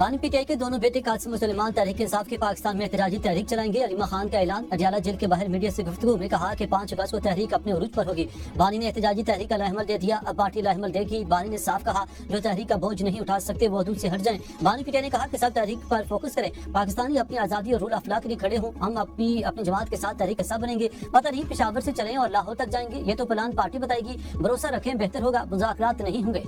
بانی پی ٹی آئی کے دونوں بیٹے قاسم و سلیمان تحریک انصاف کے پاکستان میں احتجاجی تحریک چلائیں گے۔ علیمہ خان کا اعلان۔ اڈیالہ جیل کے باہر میڈیا سے گفتگو میں کہا کہ 5 اگست کو تحریک اپنے عروج پر ہوگی۔ بانی نے احتجاجی تحریک کا لاحمل دے دیا، اب پارٹی لاحمل دے گی۔ بانی نے صاف کہا جو تحریک کا بوجھ نہیں اٹھا سکتے وہ حدود سے ہٹ جائیں۔ بانی پی ٹی آئی نے کہا کہ سب تحریک پر فوکس کریں، پاکستانی اپنی آزادی اور رول آف لا کے لیے کھڑے ہوں، ہم اپنی جماعت کے ساتھ تحریک حصہ بنیں گے، پتہ نہیں پشاور سے چلیں اور لاہور تک جائیں گے، یہ تو پلان پارٹی بتائے گی، بھروسہ رکھیں بہتر ہوگا، مذاکرات نہیں ہوں گے۔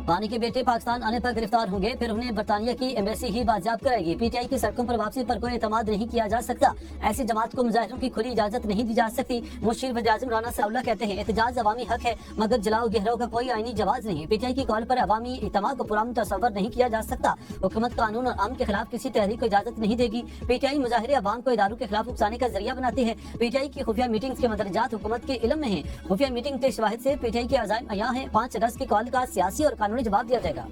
بانی کے بیٹے پاکستان آنے پر گرفتار ہوں گے، پھر انہیں برطانیہ کی ایمبیسی ہی بازیاب کرے گی۔ پی ٹی آئی کی سڑکوں پر واپسی پر کوئی اعتماد نہیں کیا جا سکتا، ایسی جماعت کو مظاہروں کی کھلی اجازت نہیں دی جا سکتی۔ مشیر وزیر اعظم رانا ثناء اللہ کہتے ہیں احتجاج عوامی حق ہے مگر جلاؤ گہراؤ کا کوئی آئینی جواز نہیں۔ پی ٹی آئی کی کال پر عوامی اجتماع کو پرامن تصور نہیں کیا جا سکتا، حکومت قانون اور امن کے خلاف کسی تحریک کو اجازت نہیں دے گی۔ پی ٹی آئی مظاہرے عوام کو اداروں کے خلاف اکسانے کا ذریعہ بناتی ہے۔ پی ٹی آئی کی خفیہ میٹنگز کے مندرجات حکومت کے علم میں ہیں، خفیہ میٹنگ کے شواہد سے پی ٹی آئی کے عزائم عیاں ہیں۔ 5 اگست کی کال کا سیاسی اور قانونی جواب دیا جائے گا۔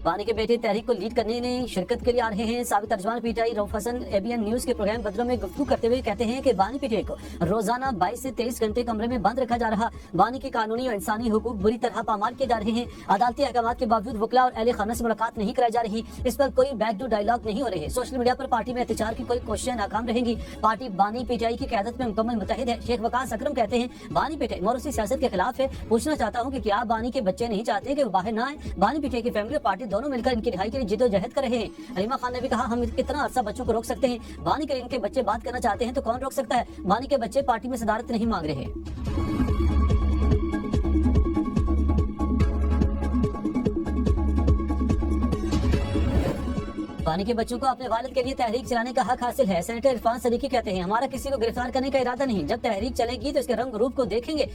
بانی کے بیٹے تحریک کو لیڈ کرنے نے شرکت کے لیے آ رہے ہیں۔ سابق ترجمان P T I Rauf Hassan A B N News کے پروگرام بدروں میں گفتگو کرتے ہوئے کہتے ہیں کہ بانی پی ٹی آئی کو روزانہ 22 سے 23 گھنٹے کمرے میں بند رکھا جا رہا، بانی کے قانونی اور انسانی حقوق بری طرح پامال کیے جا رہے ہیں، عدالتی احکامات کے باوجود وکلا اور اہل خانہ سے ملاقات نہیں کرائی جا رہی، اس پر کوئی بیک ڈور ڈائیلاگ نہیں ہو رہے، سوشل میڈیا پر پارٹی میں احتجاج کی کوئی کوششیں ناکام رہیں گی۔ پارٹی بانی پی ٹی آئی کی قیادت میں مکمل متحد ہے۔ شیخ وقاص اکرم کہتے ہیں بانی پی ٹی آئی موروثی سیاست کے خلاف ہے، پوچھنا چاہتا ہوں کہ کیا بانی کے بچے نہیں چاہتے کہ وہ باہر نہ آئیں؟ بانی پی ٹی آئی کی فیملی اور پارٹی دونوں مل کر ان کی رہائی کے لیے جد و جہد کر رہے ہیں۔ علیمہ خان نے بھی کہا ہم کتنا عرصہ بچوں کو روک سکتے ہیں، بانی کے ان کے بچے بات کرنا چاہتے ہیں تو کون روک سکتا ہے؟ بانی کے بچے پارٹی میں صدارت نہیں مانگ رہے۔ بانی کے بچوں کو اپنے والد کے لیے تحریک چلانے کا حق حاصل ہے۔ سینیٹر عرفان صدیقی کہتے ہیں ہمارا کسی کو گرفتار کرنے کا ارادہ نہیں، جب تحریک چلے گی تو اس کے رنگ روپ کو دیکھیں گے۔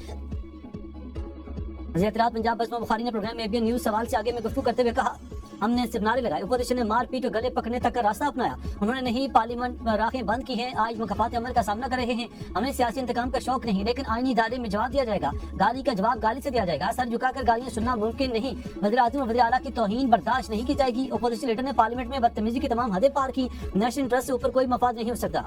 وزیر اطلاعات پنجاب بسمہ بخاری نے programme A B N News سوال سے آگے میں گفتگو کرتے ہوئے کہا ہم نے صرف نعرے لگائے، اپوزیشن نے مار پیٹ اور گلے پکڑنے تک کا راستہ اپنایا، انہوں نے نہیں پارلیمنٹ راہیں بند کی ہیں، آج مخالفات عمل کا سامنا کر رہے ہیں۔ ہمیں سیاسی انتقام کا شوق نہیں لیکن آئینی ادارے میں جواب دیا جائے گا، گالی کا جواب گالی سے دیا جائے گا، سر جھکا کر گالیاں سننا ممکن نہیں۔ وزیر اعظم اور وزیر اعلیٰ کی توہین برداشت نہیں کی جائے گی۔ اپوزیشن لیڈر نے پارلیمنٹ میں بدتمیزی کی تمام حدیں پار کی، نیشنل انٹرسٹ سے اوپر کوئی مفاد نہیں ہو سکتا۔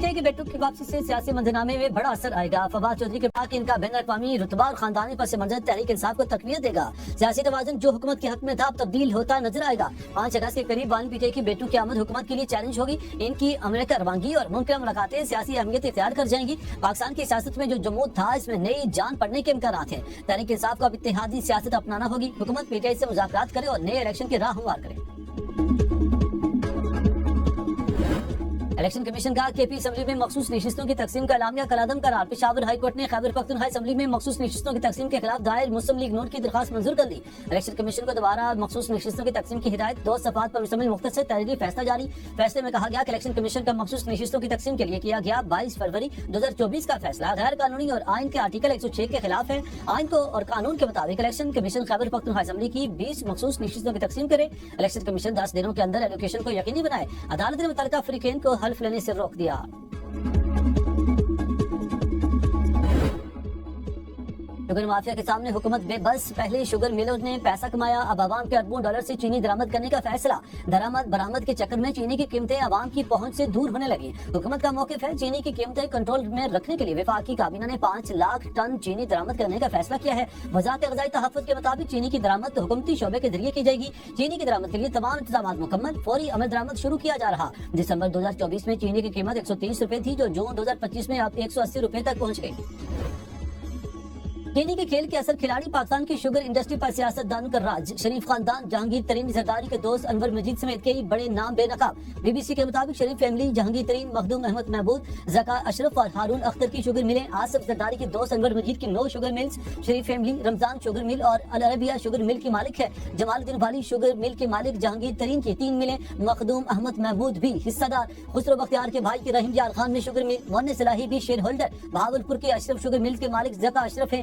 کے بیٹوں کی واپسی سے سیاسی منظرنامے میں بڑا اثر آئے گا۔ فواد چودھری کے بعد ان کا بین الاقوامی رتبہ اور خاندانی پس منظر تحریک انصاف کو تقویت دے گا۔ سیاسی توازن جو حکومت کے حق میں تھا تبدیل ہوتا نظر آئے گا۔ 5 اگست کے قریب بانی پی ٹی آئی کی بیٹوں کی آمد حکومت کے لیے چیلنج ہوگی، ان کی امریکہ روانگی اور ممکنہ ملاقاتیں سیاسی اہمیت اختیار کر جائیں گی۔ پاکستان کی سیاست میں جو جمود تھا اس میں نئی جان پڑنے کے امکانات ہیں۔ تحریک انصاف کو اب اتحادی سیاست اپنانا ہوگی، حکومت پی ٹی آئی سے مذاکرات کرے اور نئے الیکشن کی راہ ہموار کرے۔ الیکشن کمیشن کا کے پی اسمبلی میں مخصوص نشستوں کی تقسیم کا اعلامیہ کالعدم قرار۔ پشاور ہائی کورٹ نے خیبر پختونخوا اسمبلی میں مخصوص نشستوں کی تقسیم کے خلاف دائر مسلم لیگ نون کی درخواست منظور کر دی۔ الیکشن کمیشن کو دوبارہ مخصوص نشستوں کی تقسیم کی ہدایت، 2 صفحات پر مشتمل مختصر تحریری فیصلہ جاری۔ فیصلے میں کہا گیا کہ الیکشن کمیشن کا مخصوص نشستوں کی تقسیم کے لیے کیا گیا 22 فروری 2024 کا فیصلہ غیر قانونی اور آئین کے آرٹیکل 106 کے خلاف ہے۔ آئین کو اور قانون کے مطابق election commission Khyber Pakhtunkhwa assembly کی 20 مخصوص نشستوں کی تقسیم کرے۔ الیکشن کمیشن 10 دنوں کے اندر ایلوکیشن کو یقینی بنائے۔ عدالت نے متعلقہ فریقین کو حلف لینے سے روک دیا۔ شوگر مافیا کے سامنے حکومت بے بس، پہلے شوگر ملوں نے پیسہ کمایا، اب عوام کے اربوں ڈالر سے چینی درآمد کرنے کا فیصلہ۔ درآمد برآمد کے چکر میں چینی کی قیمتیں عوام کی پہنچ سے دور ہونے لگی۔ حکومت کا موقف ہے چینی کی قیمتیں کنٹرول میں رکھنے کے لیے وفاقی کابینہ نے 5 لاکھ ٹن چینی درآمد کرنے کا فیصلہ کیا ہے۔ وزارت غذائی تحفظ کے مطابق چینی کی درآمد حکومتی شعبے کے ذریعے کی جائے گی۔ چینی کی درآمد کے لیے تمام انتظامات مکمل، فوری عمل درآمد شروع کیا جا رہا۔ دسمبر 2024 میں چینی کی قیمت 130 روپے تھی جو جون 2025 میں اب 180 روپے تک پہنچ گئی۔ چینی کے کھیل کے اثر کھلاڑی پاکستان کی شوگر انڈسٹری پر سیاست دانوں کا راج۔ شریف خاندان، جہانگیر ترین زرداری کے دوست انور مجید سمیت کئی بڑے نام بے نقاب۔ بی بی سی کے مطابق شریف فیملی، جہانگیر ترین، مخدوم احمد محمود، زکا اشرف اور ہارون اختر کی شوگر ملیں، آصف زرداری کے دوست انور مجید کی 9 شوگر ملز، شریف فیملی رمضان شوگر مل اور العربیہ شوگر مل کی مالک ہے۔ جمال الدین والی شوگر مل کے مالک جہانگیر ترین کی 3 ملیں، مخدوم احمد محمود بھی حصہ دار۔ خسرو بختیار کے بھائی کی رحیم یار خان میں شوگر مل، مون صلاحی بھی شیئر ہولڈر۔ بہاولپور کے اشرف شوگر مل کے مالک زکا اشرف ہیں۔